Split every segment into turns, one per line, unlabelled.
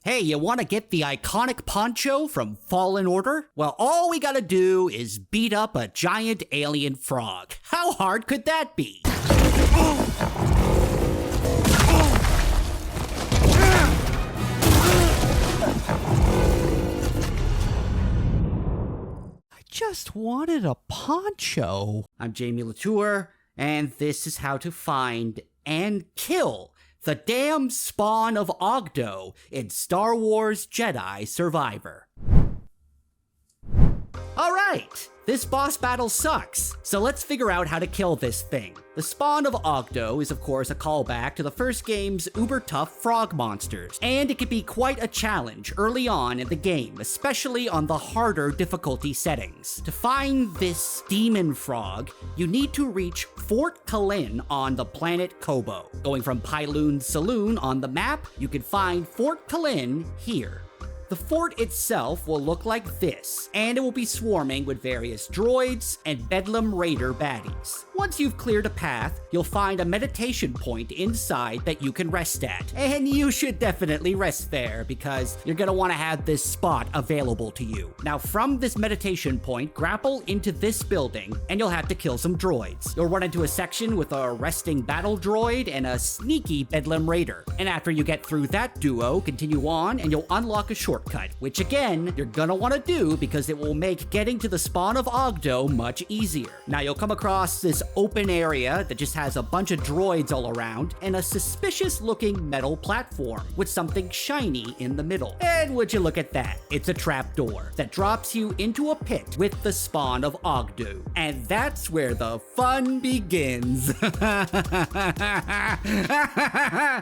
Hey, you want to get the iconic Poncho from Fallen Order? Well, all we gotta do is beat up a giant alien frog. How hard could that be? I just wanted a poncho. I'm Jamie Latour, and this is how to find and kill the damn Spawn of Oggdo in Star Wars Jedi Survivor. Alright, this boss battle sucks, so let's figure out how to kill this thing. The Spawn of Oggdo is of course a callback to the first game's uber-tough frog monsters, and it can be quite a challenge early on in the game, especially on the harder difficulty settings. To find this demon frog, you need to reach Fort Kalin on the planet Kobo. Going from Pyloon Saloon on the map, you can find Fort Kalin here. The fort itself will look like this, and it will be swarming with various droids and Bedlam Raider baddies. Once you've cleared a path, you'll find a meditation point inside that you can rest at. And you should definitely rest there, because you're gonna want to have this spot available to you. Now from this meditation point, grapple into this building, and you'll have to kill some droids. You'll run into a section with a resting battle droid and a sneaky Bedlam Raider. And after you get through that duo, continue on, and you'll unlock a shortcut, which again, you're gonna want to do because it will make getting to the Spawn of Oggdo much easier. Now you'll come across this open area that just has a bunch of droids all around and a suspicious looking metal platform with something shiny in the middle. And would you look at that? It's a trapdoor that drops you into a pit with the Spawn of Oggdo. And that's where the fun begins.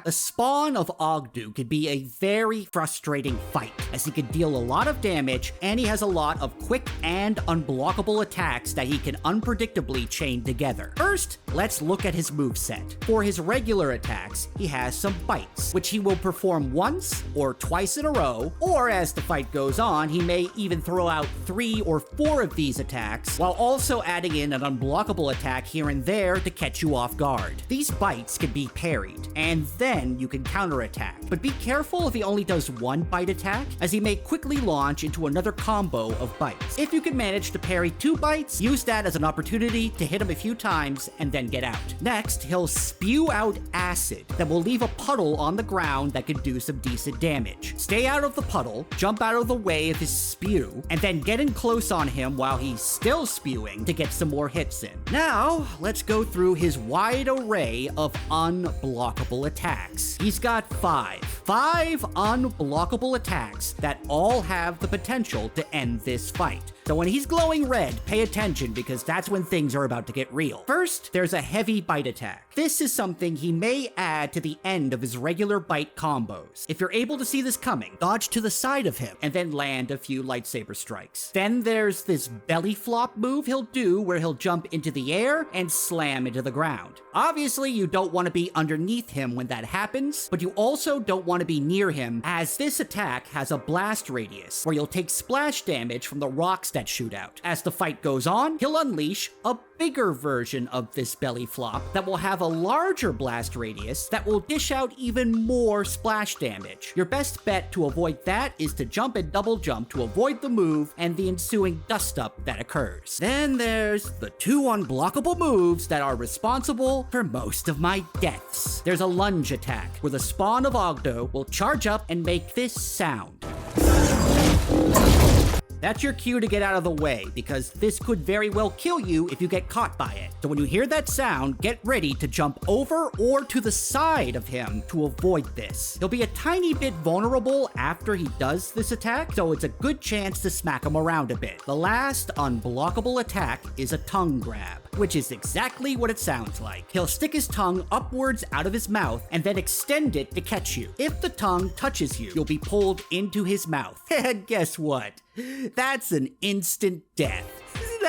The Spawn of Oggdo could be a very frustrating fight, as he can deal a lot of damage, and he has a lot of quick and unblockable attacks that he can unpredictably chain together. First, let's look at his moveset. For his regular attacks, he has some bites, which he will perform once or twice in a row, or as the fight goes on, he may even throw out 3 or 4 of these attacks, while also adding in an unblockable attack here and there to catch you off guard. These bites can be parried, and then you can counterattack, but be careful if he only does one bite attack, as he may quickly launch into another combo of bites. If you can manage to parry 2 bites, use that as an opportunity to hit him a few times and then get out. Next, he'll spew out acid that will leave a puddle on the ground that can do some decent damage. Stay out of the puddle, jump out of the way of his spew, and then get in close on him while he's still spewing to get some more hits in. Now, let's go through his wide array of unblockable attacks. He's got 5 unblockable attacks that all have the potential to end this fight. So when he's glowing red, pay attention because that's when things are about to get real. First, there's a heavy bite attack. This is something he may add to the end of his regular bite combos. If you're able to see this coming, dodge to the side of him and then land a few lightsaber strikes. Then there's this belly flop move he'll do where he'll jump into the air and slam into the ground. Obviously, you don't want to be underneath him when that happens, but you also don't want to be near him, as this attack has a blast radius where you'll take splash damage from the rocks that shoot out. As the fight goes on, he'll unleash a bigger version of this belly flop that will have a larger blast radius that will dish out even more splash damage. Your best bet to avoid that is to jump and double jump to avoid the move and the ensuing dust up that occurs. Then there's the 2 unblockable moves that are responsible for most of my deaths. There's a lunge attack where the Spawn of Oggdo will charge up and make this sound. That's your cue to get out of the way, because this could very well kill you if you get caught by it. So when you hear that sound, get ready to jump over or to the side of him to avoid this. He'll be a tiny bit vulnerable after he does this attack, so it's a good chance to smack him around a bit. The last unblockable attack is a tongue grab, which is exactly what it sounds like. He'll stick his tongue upwards out of his mouth and then extend it to catch you. If the tongue touches you, you'll be pulled into his mouth. And guess what? That's an instant death.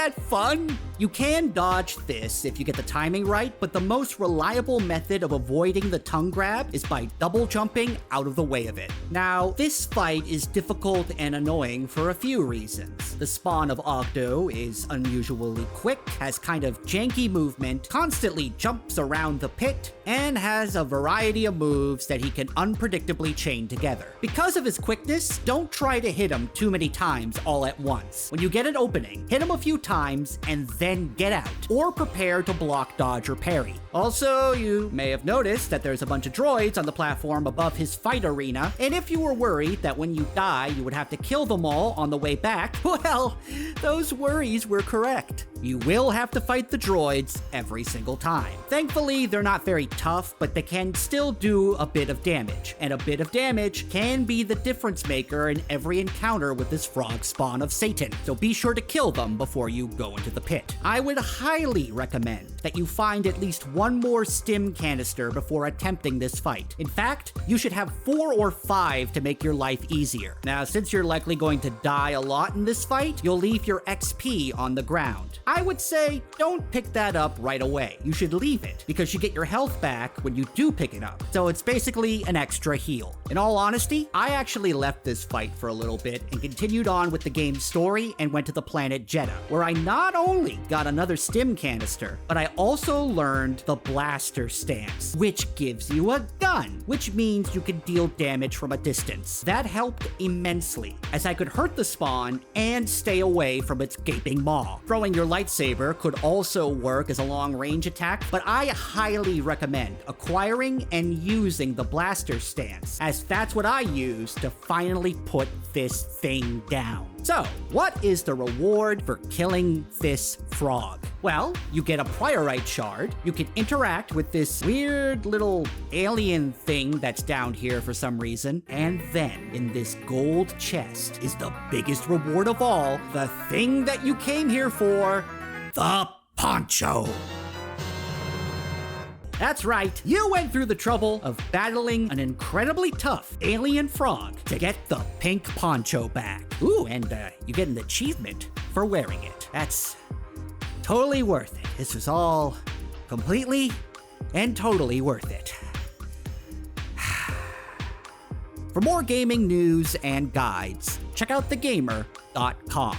that fun? You can dodge this if you get the timing right, but the most reliable method of avoiding the tongue grab is by double jumping out of the way of it. Now, this fight is difficult and annoying for a few reasons. The Spawn of Oggdo is unusually quick, has kind of janky movement, constantly jumps around the pit, and has a variety of moves that he can unpredictably chain together. Because of his quickness, don't try to hit him too many times all at once. When you get an opening, hit him a few times and then get out, or prepare to block, dodge, or parry. Also, you may have noticed that there's a bunch of droids on the platform above his fight arena, and if you were worried that when you die you would have to kill them all on the way back, well, those worries were correct. You will have to fight the droids every single time. Thankfully, they're not very tough, but they can still do a bit of damage, and a bit of damage can be the difference maker in every encounter with this frog spawn of Satan, so be sure to kill them before you go into the pit. I would highly recommend that you find at least one more stim canister before attempting this fight. In fact, you should have 4 or 5 to make your life easier. Now, since you're likely going to die a lot in this fight, you'll leave your XP on the ground. I would say don't pick that up right away. You should leave it, because you get your health back when you do pick it up. So it's basically an extra heal. In all honesty, I actually left this fight for a little bit and continued on with the game's story and went to the planet Jedi, where I not only got another stim canister, but I also learned the blaster stance, which gives you a gun, which means you can deal damage from a distance. That helped immensely, as I could hurt the spawn and stay away from its gaping maw. Throwing your lightsaber could also work as a long-range attack, but I highly recommend acquiring and using the blaster stance, as that's what I used to finally put this thing down. So, what is the reward for killing this frog? Well, you get a priorite shard, you can interact with this weird little alien thing that's down here for some reason, and then in this gold chest is the biggest reward of all, the thing that you came here for, the Poncho. That's right, you went through the trouble of battling an incredibly tough alien frog to get the pink poncho back. Ooh, and you get an achievement for wearing it. That's totally worth it. This was all completely and totally worth it. For more gaming news and guides, check out thegamer.com.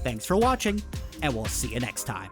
Thanks for watching, and we'll see you next time.